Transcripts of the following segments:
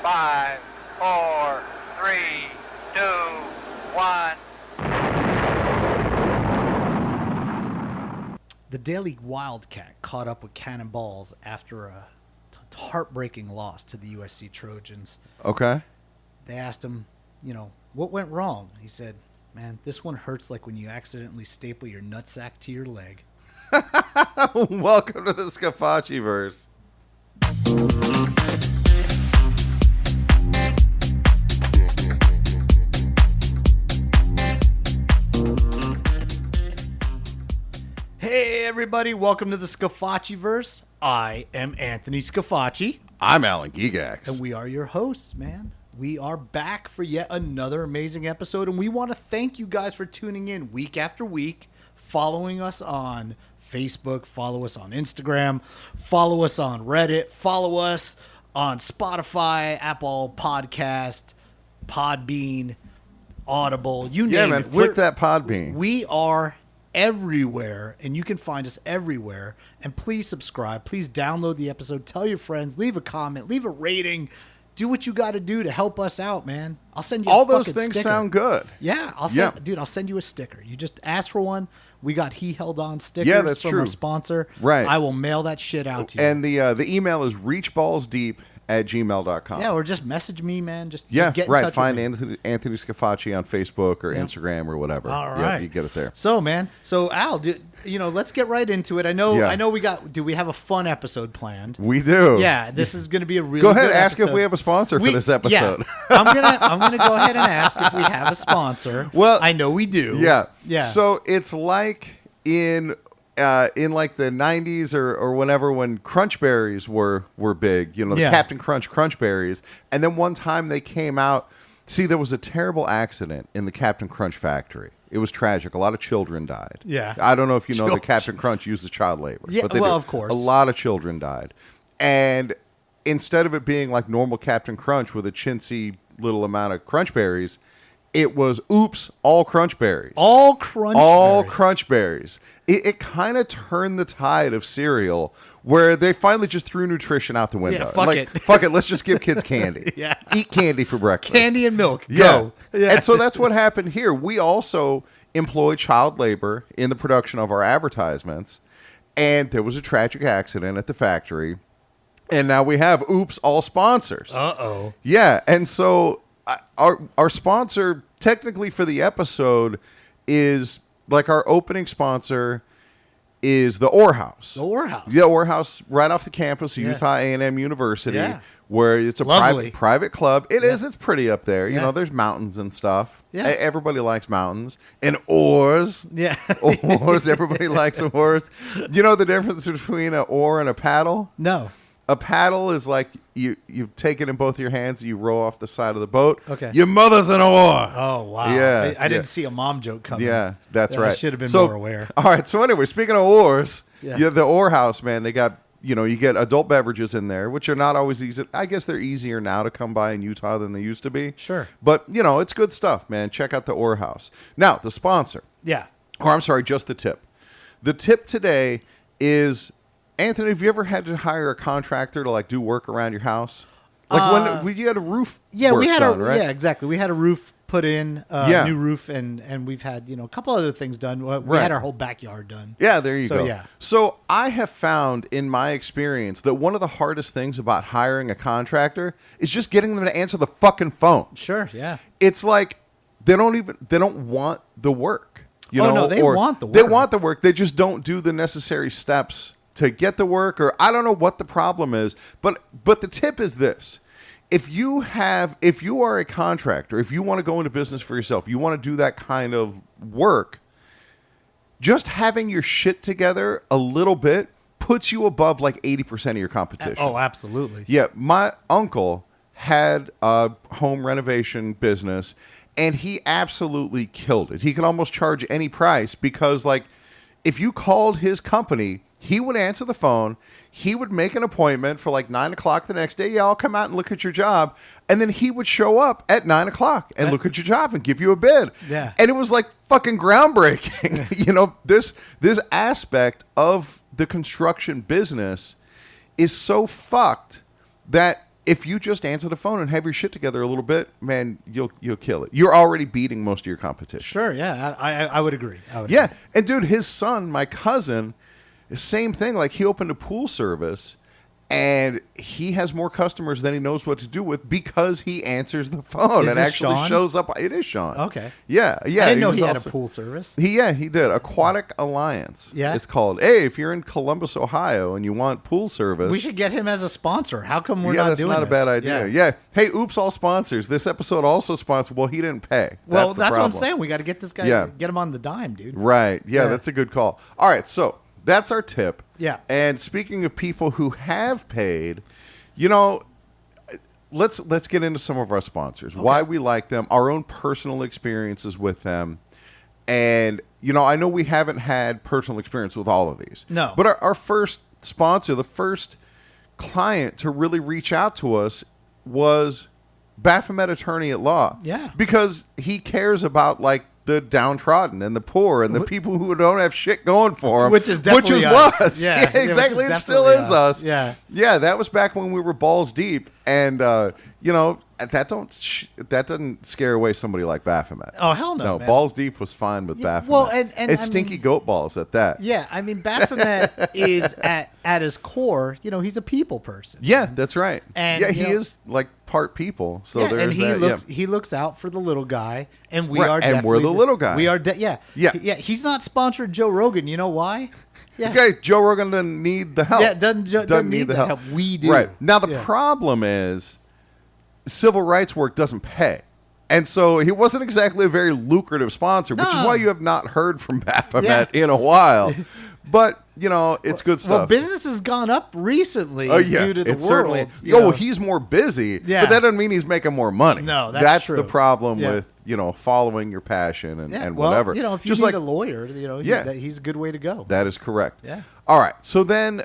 5, 4, 3, 2, 1. The Daily Wildcat caught up with Cannonballs after a heartbreaking loss to the USC Trojans. Okay. They asked him, what went wrong? He said, man, this one hurts like when you accidentally staple your nutsack to your leg. Welcome to the Scafaci verse. Hey everybody, welcome to the Scafaci verse. I am Anthony Scafaci. I'm Alan Gigax. And we are your hosts, man. We are back for yet another amazing episode, and we want to thank you guys for tuning in week after week, following us on Facebook, follow us on Instagram, follow us on Reddit, follow us on Spotify, Apple Podcast, Podbean, Audible, you name man, it. flick that Podbean. We are everywhere, and you can find us everywhere. And please subscribe. Please download the episode. Tell your friends. Leave a comment. Leave a rating. Do what you got to do to help us out, man. I'll send you all a those fucking things sticker. sound good. Yeah, I'll send you a sticker. You just ask for one. We got He Held On stickers Yeah, that's from true. our sponsor. Right. I will mail that shit out to you. And the email is reachballsdeep@gmail.com. yeah, or just message me, man. Just Yeah, get in right. touch Find with me. Anthony Scafaci on Facebook or Yeah. Instagram or whatever. All Yep, right, you get it there. So, man, Al, let's get right into it. I know we have a fun episode planned. We do. Yeah, this is going to be a really Go ahead, good ask episode. if we have a sponsor for this episode. Yeah, I'm gonna go ahead and ask if we have a sponsor. Well, I know we do. Yeah. Yeah. So it's like in like the 90s or whenever when Crunch Berries were big, the Yeah. Captain Crunch Berries. And then one time they came out. See, there was a terrible accident in the Captain Crunch factory. It was tragic. A lot of children died. Yeah. I don't know if you know that Children. Captain Crunch uses child labor. Yeah, but they well, do. of course. A lot of children died. And instead of it being like normal Captain Crunch with a chintzy little amount of Crunch Berries, it was, all Crunch Berries. All Crunch. All Berry. Crunch Berries. It kind of turned the tide of cereal where they finally just threw nutrition out the window. Yeah, fuck it. Fuck it, let's just give kids candy. Yeah. Eat candy for breakfast. Candy and milk. Yeah. Go. Yeah. And so that's what happened here. We also employ child labor in the production of our advertisements. And there was a tragic accident at the factory. And now we have, all sponsors. Uh-oh. Yeah, and so our sponsor, technically for the episode, is like our opening sponsor is the Orr House. The Orr House. The Orr House, right off the campus of Yeah. Utah A&M University, Yeah. where it's a Lovely. private club. It is. Yeah. It's pretty up there. You Yeah. know, there's mountains and stuff. Yeah. Everybody likes mountains. And oars. Yeah. Oars. Everybody likes oars. You know the difference between an oar and a paddle? No. A paddle is like you take it in both your hands and you row off the side of the boat. Okay. Your mother's an oar. Oh, wow. Yeah, I didn't yeah. see a mom joke coming. Yeah, that's I right. should have been So, more aware. All right. So anyway, speaking of oars, Yeah. the Orr House, man, they got, you get adult beverages in there, which are not always easy. I guess they're easier now to come by in Utah than they used to be. Sure. But, it's good stuff, man. Check out the Orr House. Now, the sponsor. Yeah. Or I'm sorry, just the tip. The tip today is, Anthony, have you ever had to hire a contractor to like do work around your house? Like when you had a roof work we had done, right? Yeah, exactly. We had a roof put in, Yeah. new roof, and we've had a couple other things done. We Right. had our whole backyard done. Yeah, there you So, go. yeah. So I have found in my experience that one of the hardest things about hiring a contractor is just getting them to answer the fucking phone. Sure. Yeah. It's like they don't want the work. Oh, no, they or want the They work. want the work. They just don't do the necessary steps to get the work, or I don't know what the problem is. But the tip is this. If you are a contractor, if you want to go into business for yourself, you want to do that kind of work, just having your shit together a little bit puts you above like 80% of your competition. Oh, absolutely. Yeah, my uncle had a home renovation business, and he absolutely killed it. He could almost charge any price because, like, if you called his company, he would answer the phone. He would make an appointment for like 9 o'clock the next day. Yeah, I'll come out and look at your job. And then he would show up at 9 o'clock and look at your job and give you a bid. Yeah. And it was like fucking groundbreaking. This aspect of the construction business is so fucked that if you just answer the phone and have your shit together a little bit, man, you'll kill it. You're already beating most of your competition. Sure, yeah, I would agree. Yeah, and dude, his son, my cousin, same thing. Like, he opened a pool service, and he has more customers than he knows what to do with because he answers the phone Is and this actually Sean? shows up. It is Sean. Okay. Yeah. I didn't know was he had also- a pool service. He did. Aquatic Alliance. Yeah? It's called. Hey, if you're in Columbus, Ohio, and you want pool service, We should get him as a sponsor. How come we're yeah, not that's doing not a this? bad idea. Yeah. Hey, oops, all sponsors. This episode also sponsored. Well, he didn't pay. Well, the that's what I'm problem. saying. We got to get this guy, Yeah. get him on the dime, dude. Right. Yeah, Yeah. that's a good call. All right, so that's our tip. Yeah. And speaking of people who have paid, you know, let's get into some of our sponsors. Why we like them, our own personal experiences with them. And, you know, I know we haven't had personal experience with all of these. No. But our first sponsor, the first client to really reach out to us was Baphomet Attorney at Law. Yeah. Because he cares about, like, the downtrodden and the poor and the people who don't have shit going for them. Which is definitely us. us. Yeah, which is exactly. It still definitely is us. us. Yeah. Yeah, that was back when we were balls deep. And, you know, that doesn't scare away somebody like Baphomet. Oh, hell no, No, man. balls deep was fine with Baphomet. well, and it's I stinky mean- goat balls at that. Yeah, I mean, Baphomet is at his core, you know, he's a people person. Yeah, that's right. And, yeah, you he know- is like part people. So Yeah, there's and he that. looks yeah. he looks out for the little guy, and we Right, are and we're definitely the little guy. We are, Yeah. yeah. He's not sponsored Joe Rogan. You know why? Yeah, Okay, Joe Rogan doesn't need the help. Yeah, doesn't need the help. We do. Right. Now, the Yeah. problem is civil rights work doesn't pay. And so he wasn't exactly a very lucrative sponsor, which is No. why you have not heard from Baphomet Yeah. in a while. But, you know, it's good stuff. Well, business has gone up recently Oh, yeah. due to the It world. certainly. you Oh, know. he's more busy. Yeah. But that doesn't mean he's making more money. No, that's true. the problem Yeah. with, you know, following your passion and, yeah, and well, whatever. you know, if you Just need like a lawyer, you know, Yeah. he's a good way to go. That is correct. Yeah. All right. So then,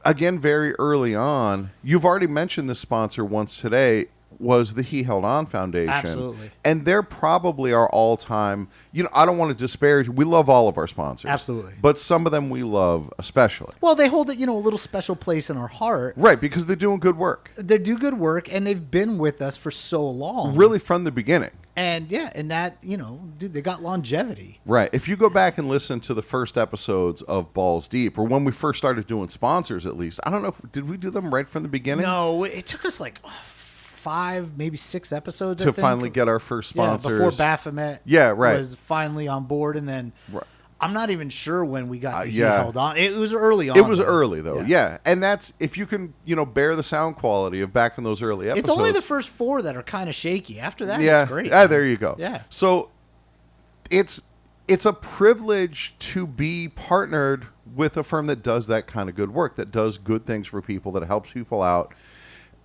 again, very early on, you've already mentioned this sponsor once today, was the He Held On Foundation. Absolutely. And they're probably our all-time, you know, I don't want to disparage. We love all of our sponsors. Absolutely. But some of them we love especially. Well, they hold it, you know, a little special place in our heart. Right, because they're doing good work. They do good work, and they've been with us for so long. Really from the beginning. And yeah, and that, you know, dude, they got longevity. Right. If you go back and listen to the first episodes of Balls Deep, or when we first started doing sponsors at least, I don't know, did we do them right from the beginning? No, it took us like 5, maybe 6 episodes To I think. finally get our first sponsors. Yeah, before Baphomet Yeah, right. was finally on board, and then Right. I'm not even sure when we got the He yeah. Held On. It was early on. It was though. early though, yeah. And that's if you can, you know, bear the sound quality of back in those early episodes. It's only the first 4 that are kind of shaky. After that, yeah, it's great. yeah. There you go. Yeah. So it's a privilege to be partnered with a firm that does that kind of good work, that does good things for people, that helps people out.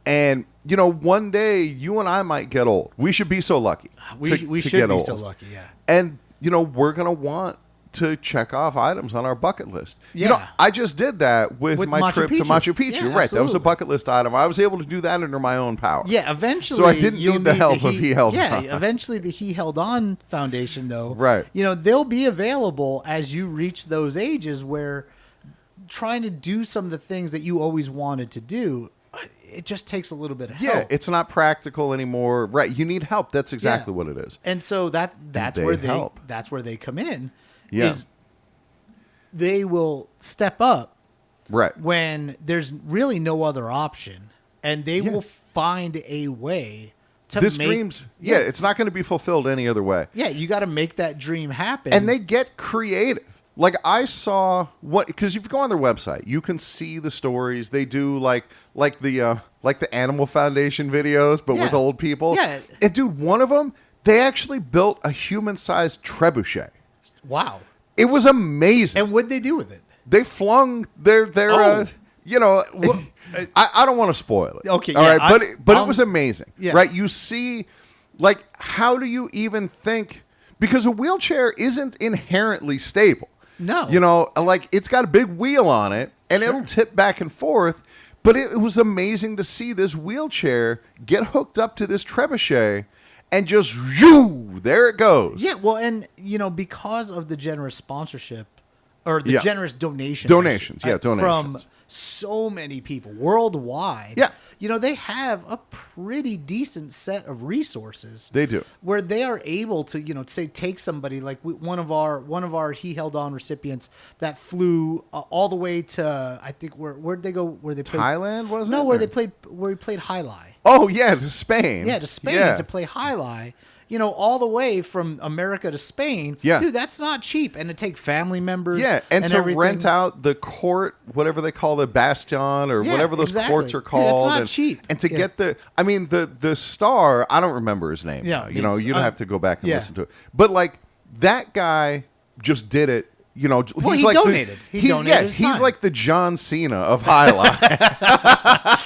And you know, one day you and I might get old. We should be so lucky. We to should get be old. so lucky. Yeah. And you know, we're gonna want to check off items on our bucket list. You know, Yeah. I just did that with With my Machu trip to Picchu. Machu Picchu. Yeah, Right, that was a absolutely. bucket list item. I was able to do that under my own power. Yeah, eventually. So I didn't you'll need the help of He Held Yeah, On. eventually the He Held On Foundation, though. Right. You know, they'll be available as you reach those ages where trying to do some of the things that you always wanted to do, it just takes a little bit of Yeah, help. it's not practical anymore. Right, you need help. That's exactly Yeah. what it is. And so that's They where help. that's where they come in. Yeah. Is they will step up Right. when there's really no other option, and they Yeah. will find a way to This make dream's it's not going to be fulfilled any other way. Yeah, you got to make that dream happen. And they get creative. Like I saw what, because if you go on their website, you can see the stories they do, like the Animal Foundation videos, but with Yeah. old people. Yeah. And dude, one of them, they actually built a human-sized trebuchet. wow. It was amazing. And what'd they do with it? They flung their Oh. you know, I don't want to spoil it. Okay, all yeah, right, but it I'm- was amazing, Yeah. right? You see, like, how do you even think? Because a wheelchair isn't inherently stable. No. You know, like it's got a big wheel on it, and Sure. it'll tip back and forth. But it was amazing to see this wheelchair get hooked up to this trebuchet, and just there it goes. Yeah, well, and you know, because of the generous sponsorship or the Yeah. generous donations. Donations, yeah, From donations. so many people worldwide. Yeah. You know, they have a pretty decent set of resources. They do. Where they are able to, you know, say take somebody like one of our He Held On recipients that flew all the way to, I think where'd they go? Where they played Thailand, was it? No, where Or- they played where he played High Lie. Oh yeah, to Spain. Yeah, to Spain Yeah. to play High Lie. You know, all the way from America to Spain. Yeah. Dude, that's not cheap. And to take family members. Yeah, and to everything. rent out the court, whatever they call the bastion or Yeah, whatever those exactly. courts are Dude, called. that's not and, cheap. And to Yeah. get the star, I don't remember his name. Yeah, now. You know, he's- you'd have to go back and yeah. listen to it. But like that guy just did it. You know, Well, he's he like donated. He donated his he's time. like the John Cena of High Lie.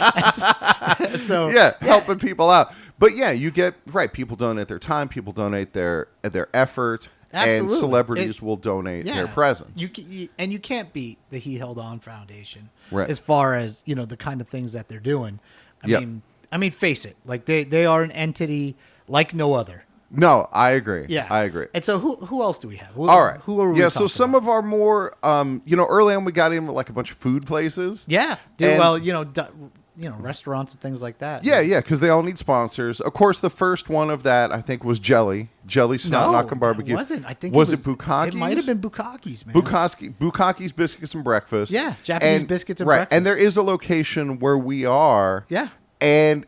So yeah, helping people out. But yeah, you get right. People donate their time. People donate their effort, and Absolutely. celebrities will donate their presence. You can't beat the He Held On Foundation Right. as far as, you know, the kind of things that they're doing. Yep. I mean, face it, like they are an entity like no other. No, I agree. Yeah, I agree. And so who else do we have? All right. Who are we? Yeah, so talking some about? of our more, early on we got in with like a bunch of food places. Yeah, dude. And- Well, restaurants and things like that. Yeah, because they all need sponsors. Of course, the first one of that I think was Jelly Snot Knock and Barbecue. It wasn't. I think was it it Bukkake's? It might have been Bukkake's, man. Bukkake's Biscuits and Breakfast. Yeah, Japanese biscuits and right. breakfast. And there is a location where we are. Yeah. And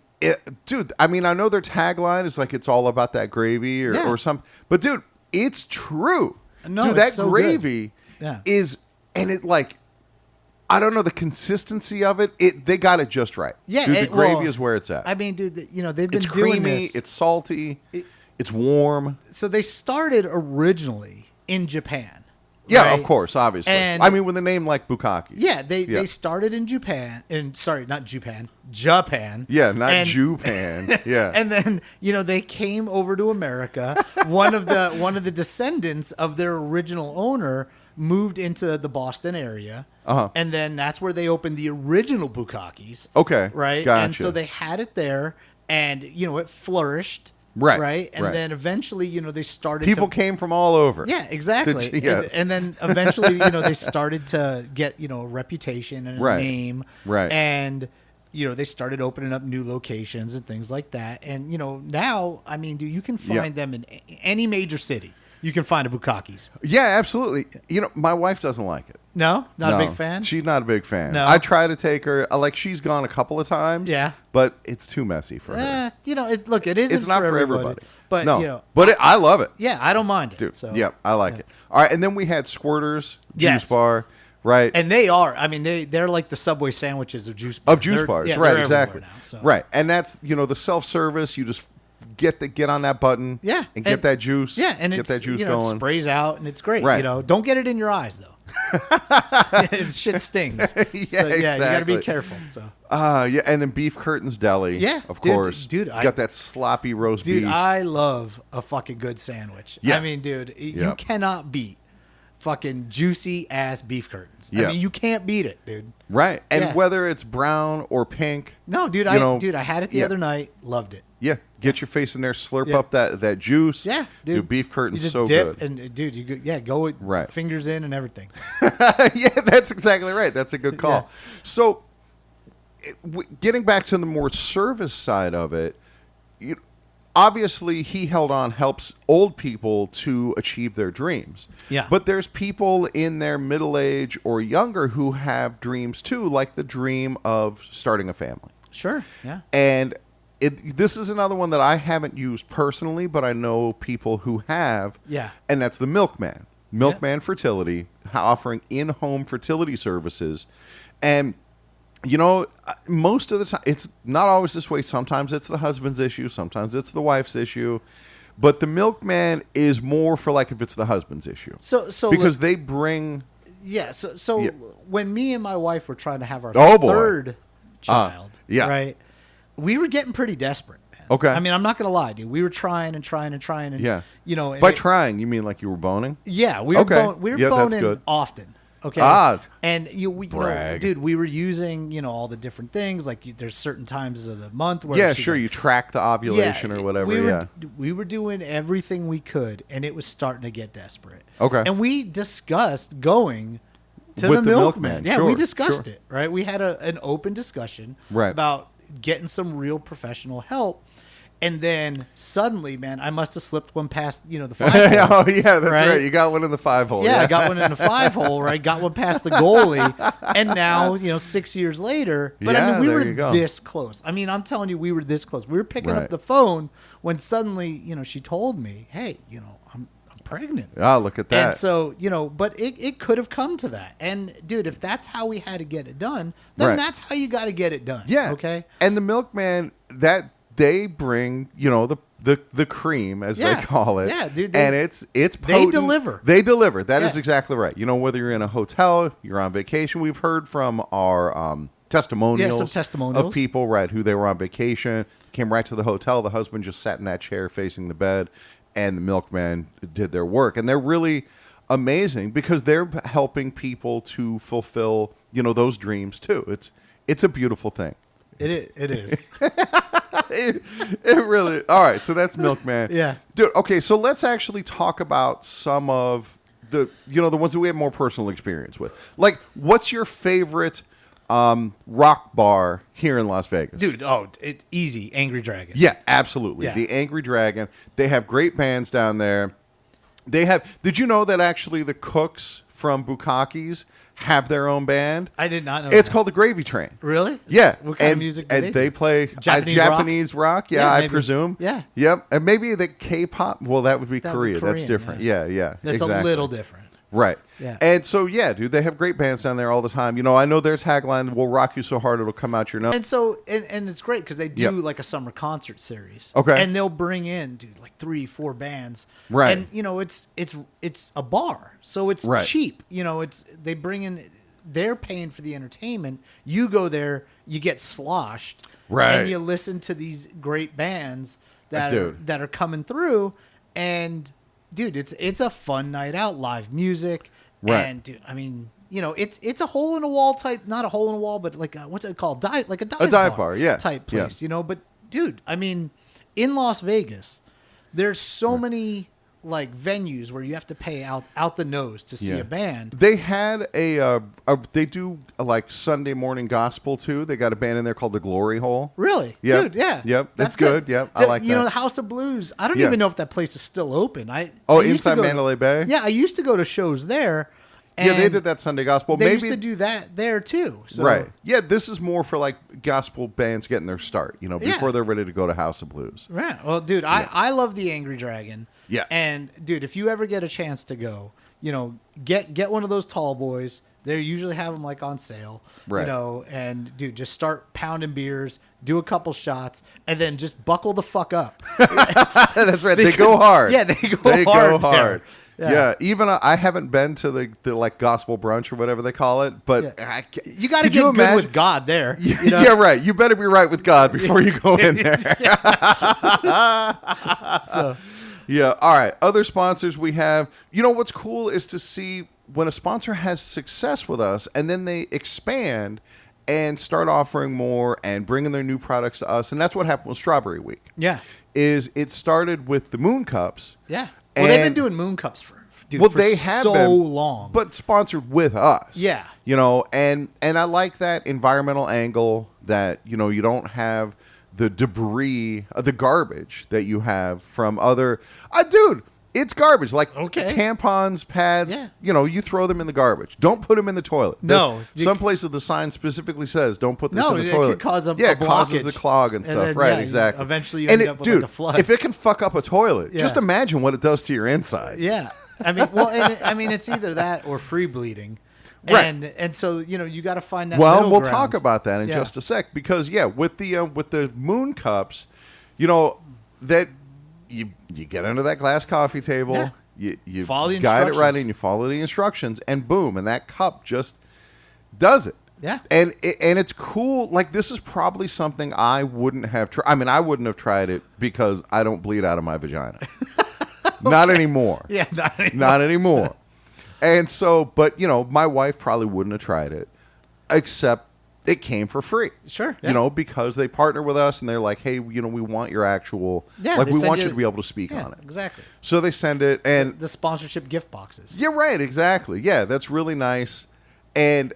dude, I mean, I know their tagline is like it's all about that gravy or, Yeah. or something, but dude, it's true. No, dude, it's that so good. gravy Yeah. is, and it like, I don't know the consistency of it. They got it just right. Yeah, dude, the gravy is where it's at. I mean, dude, you know, they've been It's doing creamy, this. it's salty, it's warm. So they started originally in Japan. Yeah, right? of course, obviously. And- I mean, with a name like Bukkake. Yeah, they started in Japan, and sorry, not Japan. Yeah, not and, Japan. Yeah. And then, you know, they came over to America. one of the descendants of their original owner moved into the Boston area. Uh-huh. And then that's where they opened the original Bukkake's. Okay, Right? gotcha. And so they had it there, and, you know, it flourished. Right, Right? And right. then eventually, you know, they started People to... came from all over. Yeah, exactly. Yes. And then eventually, you know, they started to get, you know, a reputation and a Right. name. Right. And, you know, they started opening up new locations and things like that. And, you know, now, I mean, dude, you can find them in any major city. You can find a Bukkake's. Yeah, absolutely. You know, my wife doesn't like it. No? Not No, a big fan? She's not a big fan. No? I try to take her. Like, she's gone a couple of times. Yeah. But it's too messy for her. You know, it isn't It's not for everybody. everybody. But, no. you know, But I love it. yeah, I don't mind it. Dude, So, yeah, I like it. All right, and then we had Squirters, Yes. Juice Bar, right? And they are, I mean, they're like the Subway sandwiches of juice of juice They're- bars, yeah, right? they're Exactly. everywhere now, so. Right, and that's, you know, the self-service. You just get on that button, Yeah, and get that juice, Yeah, and get that juice you know, going. It sprays out, and it's great. Right. You know, don't get it in your eyes though. Shit stings. Yeah, So, you got to be exactly. careful. So, Yeah, and then Beef Curtains Deli, Yeah, of dude, course, dude, You got that sloppy roast dude, beef. I love a fucking good sandwich. Yeah. I mean, dude, you Yeah. cannot beat fucking juicy ass beef curtains. Yeah. I mean, you can't beat it, dude. Right, and Yeah. whether it's brown or pink, No, dude, you know, I had it the yeah. other night. Loved it. Yeah, get your face in there, slurp Yeah. up that juice. Yeah, dude. Beef You Curtains just so dip good. and dude, go with Right. fingers in and everything. Yeah, that's exactly right. That's a good call. Yeah. So, getting back to the more service side of it, obviously, He Held On helps old people to achieve their dreams. Yeah. But there's people in their middle age or younger who have dreams too, like the dream of starting a family. Sure. Yeah. And this is another one that I haven't used personally, but I know people who have. Yeah. And that's the Milkman. Milkman Fertility, offering in-home fertility services. And, you know, most of the time, it's not always this way. Sometimes it's the husband's issue. Sometimes it's the wife's issue. But the Milkman is more for like if it's the husband's issue. So because they bring... Yeah. So Yeah. when me and my wife were trying to have our Oh, boy. third child, yeah. right, we were getting pretty desperate, man. Okay. I mean, I'm not gonna lie, dude. We were trying and trying and trying, and Yeah. you know, and By trying, you mean like you were boning? yeah, we were Okay. we were Yeah, that's boning good. often. Okay. And you know, brag. dude, we were using, you know, all the different things. Like there's certain times of the month where Yeah, she's sure. like, You track the ovulation or whatever. we were doing everything we could, and it was starting to get desperate. Okay. And we discussed going to With the the milkman. milkman, Yeah, sure, we discussed sure. it, right? We had an open discussion Right. about getting some real professional help. And then suddenly, man, I must have slipped one past, you know, the 5-hole. Oh yeah, that's Right? right. You got one in the 5-hole. Yeah, I got one in the 5-hole, right? Got one past the goalie, and now, you know, 6 years later. But I Yeah, mean, we there were you go. this close. I mean, I'm telling you, we were this close. We were picking Right. up the phone when suddenly, you know, she told me, "Hey, you know, I'm pregnant." Oh, look at that. And so, you know, but it could have come to that. And dude, if that's how we had to get it done, then Right. that's how you got to get it done. Yeah. Okay. And the milkman, that they bring, you know, the cream, as Yeah. they call it. Yeah, dude, and it's they potent. deliver. They deliver. That is Yeah. exactly right. You know, whether you're in a hotel, you're on vacation. We've heard from our testimonials, some testimonials. of people, right, who they were on vacation, came right to the hotel. The husband just sat in that chair facing the bed, and the milkman did their work. And they're really amazing because they're helping people to fulfill, you know, those dreams too. It's a beautiful thing. It is. it really. All right, so that's Milkman. Yeah. Dude, okay, so let's actually talk about some of the, you know, the ones that we have more personal experience with. Like, what's your favorite rock bar here in Las Vegas? Dude, it's easy. Angry Dragon. Yeah, absolutely. Yeah. The Angry Dragon. They have great bands down there. They have, did you know that actually the cooks from Bukakis have their own band? I did not know It's that. called the Gravy Train. Really? Yeah. What kind and, of music do and they play Japanese Japanese rock. Yeah, Yeah, I maybe. presume. Yeah. Yep. And maybe the K-pop. Well, that would be That would be Korea. That's Korean, different. yeah. Yeah. That's exactly. a little different. Right. Yeah. And so, yeah, dude, they have great bands down there all the time. You know, I know their tagline, "We'll rock you so hard it'll come out your nose." And so, and it's great because they do Yep. like a summer concert series. Okay. And they'll bring in, dude, like 3-4 bands. Right. And you know, it's a bar, so it's Right. cheap. You know, they bring in, they're paying for the entertainment. You go there, you get sloshed, Right. And you listen to these great bands that Dude. are coming through, and dude, it's a fun night out, live music, Right. And dude, I mean, you know, it's a hole in a wall type, not a hole in a wall, but like what's it called? Like a dive bar, yeah. type Yeah. place, you know. But dude, I mean, in Las Vegas, there's so many like venues where you have to pay out the nose to see Yeah. a band. They had they do like Sunday morning gospel too. They got a band in there called the Glory Hole. Really, Yep. dude, yeah, Yep. That's good. Yep. I like You know, that. the House of Blues. I don't Yeah. even know if that place is still open. I Oh, used to inside go- Mandalay Bay? Yeah, I used to go to shows there. Yeah, they and did that Sunday gospel. They Maybe used to do that there too. So, right. Yeah, this is more for like gospel bands getting their start, you know, Yeah. before they're ready to go to House of Blues. Right. Well, dude, I love the Angry Dragon. Yeah. And dude, if you ever get a chance to go, you know, get one of those tall boys. They usually have them like on sale, Right. You know, and dude, just start pounding beers, do a couple shots, and then just buckle the fuck up. That's right. They go hard. Yeah, they go hard there. Yeah. Yeah. Even I haven't been to the like gospel brunch or whatever they call it, but Yeah. You got to could get you good imagine- with God there. You know? Yeah, right. You better be right with God before you go in there. So, Yeah. All right. Other sponsors we have. You know what's cool is to see when a sponsor has success with us and then they expand and start offering more and bringing their new products to us. And that's what happened with Strawberry Week. yeah. Is it started with the Moon Cups. Yeah. Well, they've been And- doing moon cups for Well, for they have so been, long. but sponsored with us. Yeah. You know, and I like that environmental angle that, you know, you don't have the debris, the garbage that you have from other dude, it's garbage. Like Okay. tampons, pads, Yeah. you know, you throw them in the garbage. Don't put them in the toilet. No. Some places the sign specifically says don't put this No, in the it toilet. could cause a it causes blockage. the clog and And stuff. then, Right, yeah, exactly. eventually you And end up with, like, dude, a flood. if it can fuck up a toilet, Yeah. just imagine what it does to your insides. Yeah, I mean, well, I mean, it's either that or free bleeding, Right. and so you know you got to find that. Well, middle we'll ground. talk about that in Yeah. just a sec because with the Moon Cups, you know that you get under that glass coffee table, Yeah. you Follow the guide it right instructions. in, you follow the instructions, and boom, and that cup just does it. Yeah. and it's cool. Like this is probably something I wouldn't have tried. I mean, I wouldn't have tried it because I don't bleed out of my vagina. Not anymore. Yeah, Not anymore. And so, but my wife probably wouldn't have tried it, except it came for free. Sure. Yeah. Because they partner with us and they're like, hey, we want your actual, Yeah, we want you to be able to speak yeah, on it. Exactly. So they send it, and The sponsorship gift boxes. you're right, exactly. Yeah, that's really nice. And,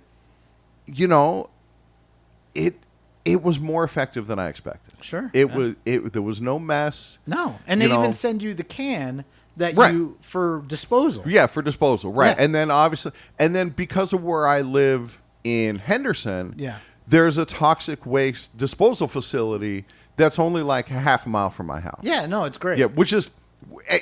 it was more effective than I expected. Sure. There was no mess. No. And they even send you the can that Right. for disposal. Yeah, for disposal, right? Yeah. And then because of where I live in Henderson, Yeah. there's a toxic waste disposal facility that's only like a half a mile from my house. Yeah, no, it's great. Yeah, which is,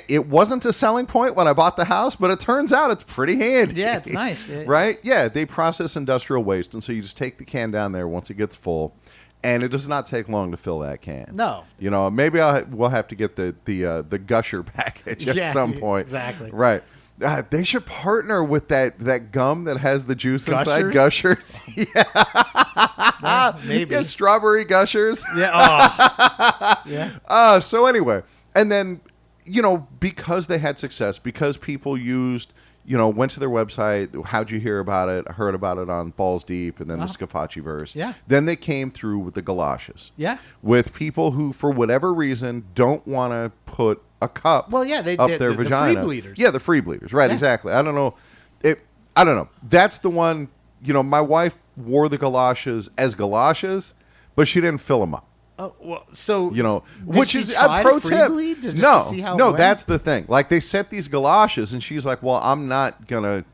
it wasn't a selling point when I bought the house, but it turns out it's pretty handy. Yeah, it's nice. Right? Yeah, they process industrial waste, and so you just take the can down there once it gets full, and it does not take long to fill that can. No. Maybe we'll have to get the gusher package at Yeah, some point. exactly. Right. They should partner with that gum that has the juice inside. Gushers? Gushers. Yeah, maybe. Yeah, strawberry gushers. Yeah. Oh. Yeah. So anyway, and then, because they had success, because people went to their website, how'd you hear about it? I heard about it on Balls Deep and then the Scafacciverse. Yeah. Then they came through with the galoshes. Yeah. With people who, for whatever reason, don't want to put a cup Well, yeah, up they're their the free vagina. bleeders. Yeah, the free bleeders. Right, Yeah. exactly. I don't know. I don't know. That's the one, my wife wore the galoshes as galoshes, but she didn't fill them up. Oh, well, so Which she is try a pro to tip. free bleed just No, to see how it no, went? that's the thing. Like, they sent these galoshes, and she's like, "Well, I'm not gonna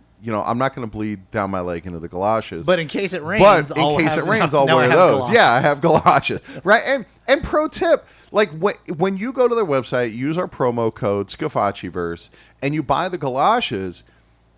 bleed down my leg into the galoshes." But in case it rains, But in I'll case have- it rains, I'll now I wear have those. galoshes. Yeah, I have galoshes. Right, and pro tip, like when you go to their website, use our promo code Scafacciverse, and you buy the galoshes.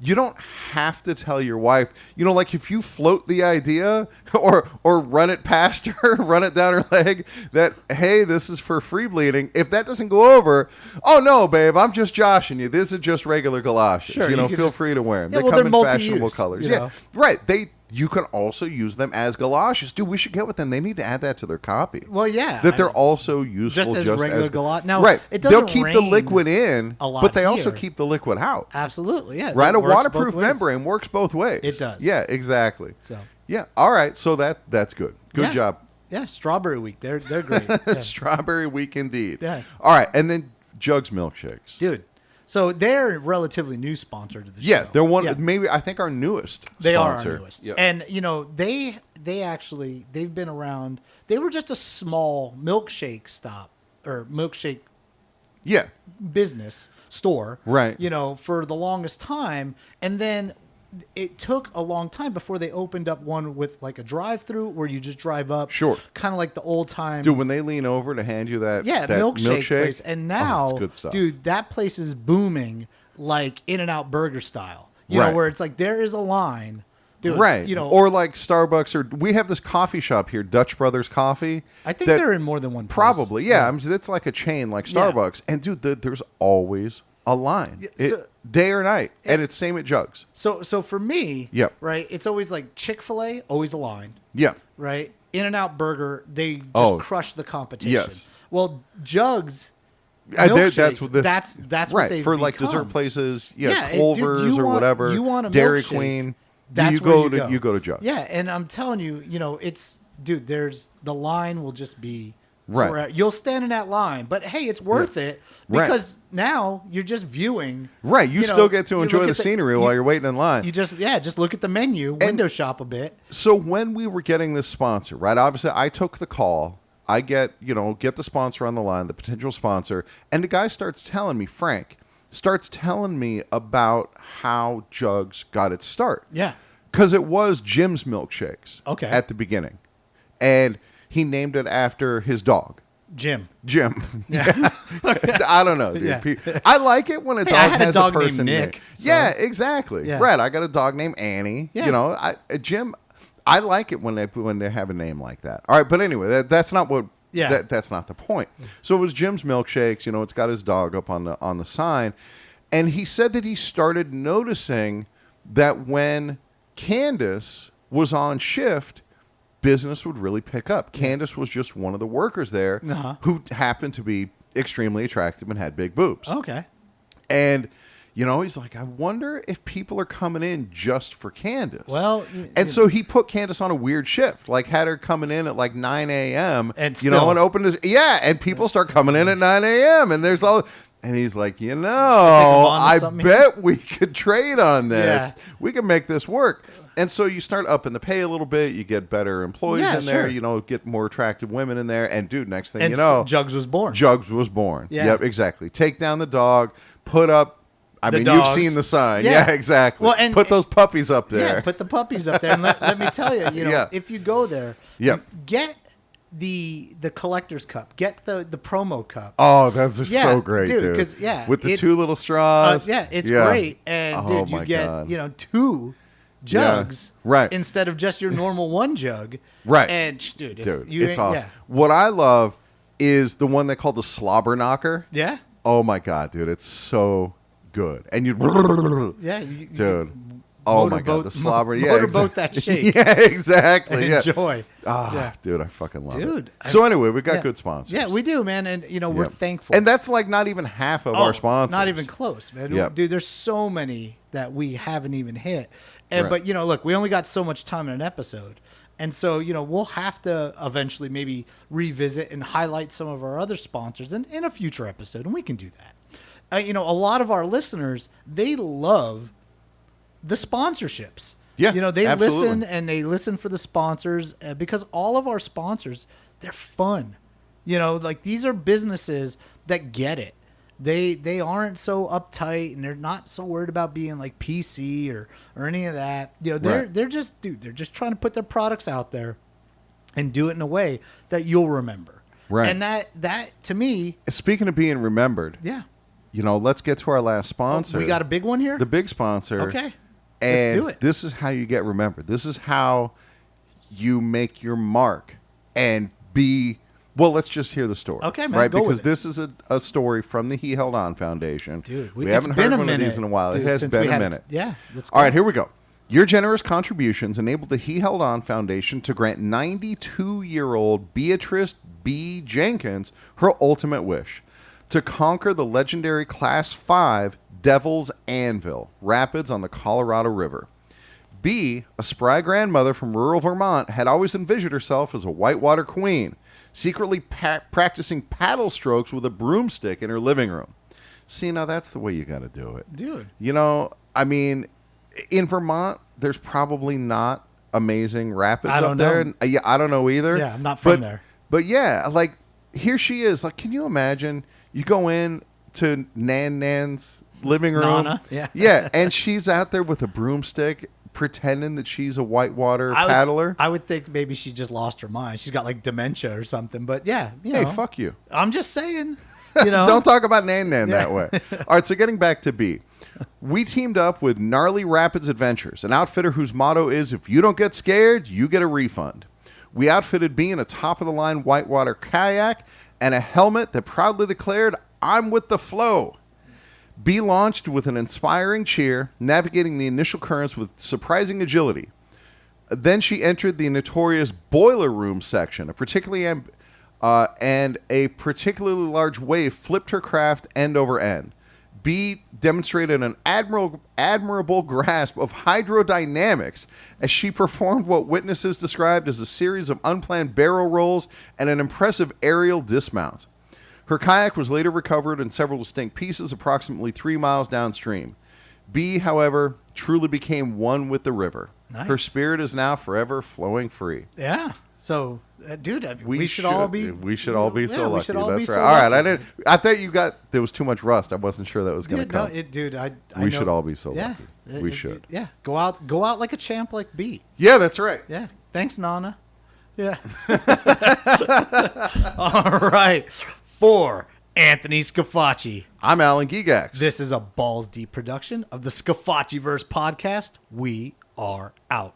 You don't have to tell your wife, like if you float the idea or run it past her, run it down her leg that, hey, this is for free bleeding. If that doesn't go over, oh no, babe, I'm just joshing you. This is just regular galoshes. Sure, you can feel just- free to wear them. Yeah, They well, come in they're fashionable multi-use, colors. you Yeah, know. right. You can also use them as galoshes. Dude, we should get with them. They need to add that to their copy. Well, yeah. That they're also useful just as regular galoshes. Now, right. it They'll doesn't keep the rain liquid in, a lot but they also here. keep the liquid out. Absolutely, yeah. Right, It a works waterproof both ways. membrane works both ways. It does. Yeah, exactly. So yeah, all right. So that's good. Good Yeah. job. yeah, Strawberry Week. They're great. Yeah. Strawberry week indeed. Yeah. All right, and then Jugs milkshakes. Dude. So they're a relatively new sponsor to the show. Yeah, they're one. Yeah. Maybe I think our newest. They sponsor. are our newest. Yep. And they've been around. They were just a small milkshake stop or milkshake yeah, business store, Right. For the longest time. And then it took a long time before they opened up one with like a drive-through where you just drive up. Sure. Kind of like the old time. dude, when they lean over to hand you that Yeah, that milkshake place. And now, that's good stuff. dude, that place is booming like In-N-Out Burger style. Right. Where it's like there is a line. Dude, Right. or or like Starbucks, or we have this coffee shop here, Dutch Brothers Coffee. I think that- they're in more than one place. Probably, yeah. I mean, it's like a chain like Yeah. Starbucks. And dude, there's always a line. so- Day or night. And it's same at Jugs. So for me, Yep. right, it's always like Chick-fil-A, always a line, Yeah. right? In-N-Out Burger, they just Oh. crush the competition. Yes. Well, Jugs, That's milkshakes, what the, that's what right they've for like become. dessert places. Yeah, Yeah, dude, Culver's you or want- whatever. you want a Dairy milkshake, Queen. That's you where go to you go to Jugs. Yeah, and I'm telling you, it's there's the line will just be Right. forever. You'll stand in that line, but hey, it's worth it Right. because now you're just viewing. Right. You still get to you enjoy look the at scenery while you're waiting in line. You just look at the menu, window shop a bit. So when we were getting this sponsor, right? Obviously, I took the call. I get the sponsor on the line, the potential sponsor, and the guy starts telling me, Frank, about how Jugs got its start. Yeah. Because it was Jim's Milkshakes. Okay. At the beginning, and he named it after his dog. Jim. Jim. Yeah. I don't know, dude. Yeah. I like it when a Hey, dog I had a has dog a named person Nick, name. so- Yeah, exactly. Yeah. Right. I got a dog named Annie. Yeah. Jim. I like it when they have a name like that. All right, but anyway, that's not what. Yeah. That's not the point. So it was Jim's Milkshakes. It's got his dog up on the sign, and he said that he started noticing that when Candace was on shift, business would really pick up. Candace was just one of the workers there Uh-huh. who happened to be extremely attractive and had big boobs. Okay. And You know, he's like, I wonder if people are coming in just for Candace. Well, and so he put Candace on a weird shift, like had her coming in at like 9 a.m. And you know, still- and opened his, and people start coming in at 9 a.m. and there's all, and he's like, onto I something bet we could trade on this. Yeah. We can make this work. And so you start upping the pay a little bit. You get better employees Yeah, in there. sure. You know, get more attractive women in there. And dude, next thing and you know, Jugs was born. Jugs was born. Yeah. Yep, exactly. Take down the dog. Put up. I The mean, dogs. you've seen the sign. Yeah. Yeah, exactly. Well, and- put those puppies up there. Yeah, put the puppies up there, and let me tell you, you know, Yeah. if you go there, Yep. get the collector's cup, get the promo cup. Oh, those are Yeah, so great, dude, dude. 'cause, yeah, with the it's- two little straws. Yeah, it's great, and Oh, dude, you my get God. 2 jugs, right. instead of just your normal 1 jug, Right. And dude, Dude, it's awesome. Yeah. What I love is the one they call the slobber knocker. Yeah, Oh my god, dude, it's so good. And you, yeah, dude. Oh my god, the slobber. Yeah, motorboat that shake. Yeah, exactly. And Yeah. enjoy. Ah, Yeah. dude, I fucking love Dude, it. So anyway, we got Yeah. good sponsors. Yeah, we do, man, and you know we're Yep. thankful. And that's like not even half of Oh, our sponsors. Not even close, man. Yep. Dude, there's so many that we haven't even hit. And Right. but you know, look, we only got so much time in an episode. And so, you know, we'll have to eventually maybe revisit and highlight some of our other sponsors in a future episode, and we can do that. You know, a lot of our listeners, they love the sponsorships. Yeah, You know, they absolutely. listen and they listen for the sponsors because all of our sponsors, they're fun. You know, like these are businesses that get it. They aren't so uptight and they're not so worried about being like PC or any of that. You know, Right. they're just they're just trying to put their products out there and do it in a way that you'll remember. Right. And that to me, Speaking of being remembered, yeah. you know, let's get to our last sponsor. We got a big one here? the big sponsor. Okay. And Let's do it. this is how you get remembered. This is how you make your mark and be. Well, let's just hear the story. Okay, man, Right, go because with it. this is a story from the He Held On Foundation. Dude, we it's haven't been heard a one minute, of these in a while. dude, it has since been we a haven't- minute. Yeah, let's go. All right, here we go. Your generous contributions enabled the He Held On Foundation to grant 92-year-old Beatrice B. Jenkins her ultimate wish to conquer the legendary Class 5 Devil's Anvil Rapids on the Colorado River. B, a spry grandmother from rural Vermont, had always envisioned herself as a whitewater queen, secretly practicing paddle strokes with a broomstick in her living room. See, now that's the way you got to do it. Dude. You know, I mean, in Vermont, there's probably not amazing rapids I up don't there. know. And, yeah, I don't know either. Yeah, I'm not from there. But yeah, like here she is. Like, can you imagine? You go in to Nan's living room. Nana, yeah. Yeah, and she's out there with a broomstick pretending that she's a whitewater paddler. I would think maybe she just lost her mind. She's got like dementia or something. But yeah, you Hey, know, fuck you. I'm just saying. You know, Don't talk about Nan Yeah. that way. All right, so getting back to B. We teamed up with Gnarly Rapids Adventures, an outfitter whose motto is, if you don't get scared, you get a refund. We outfitted B in a top-of-the-line whitewater kayak and a helmet that proudly declared, I'm with the flow. B launched with an inspiring cheer, navigating the initial currents with surprising agility. Then she entered the notorious boiler room section, and a particularly large wave flipped her craft end over end. B demonstrated an admirable grasp of hydrodynamics as she performed what witnesses described as a series of unplanned barrel rolls and an impressive aerial dismount. Her kayak was later recovered in several distinct pieces approximately 3 miles downstream. B, however, truly became one with the river. Nice. Her spirit is now forever flowing free. yeah. So, dude, we should all be. We should all be so yeah, lucky. We should all That's be right. so All right. lucky. I thought you got there was too much rust. I wasn't sure that was going to Dude, no, come. dude, I We know- should all be so yeah, lucky. We should. Yeah, go out like a champ, like B. Yeah, that's right. Yeah, thanks, Nana. Yeah. All right, for Anthony Scafacci. I'm Alan Gigax. This is a Balls Deep production of the Scafacciverse podcast. We are out.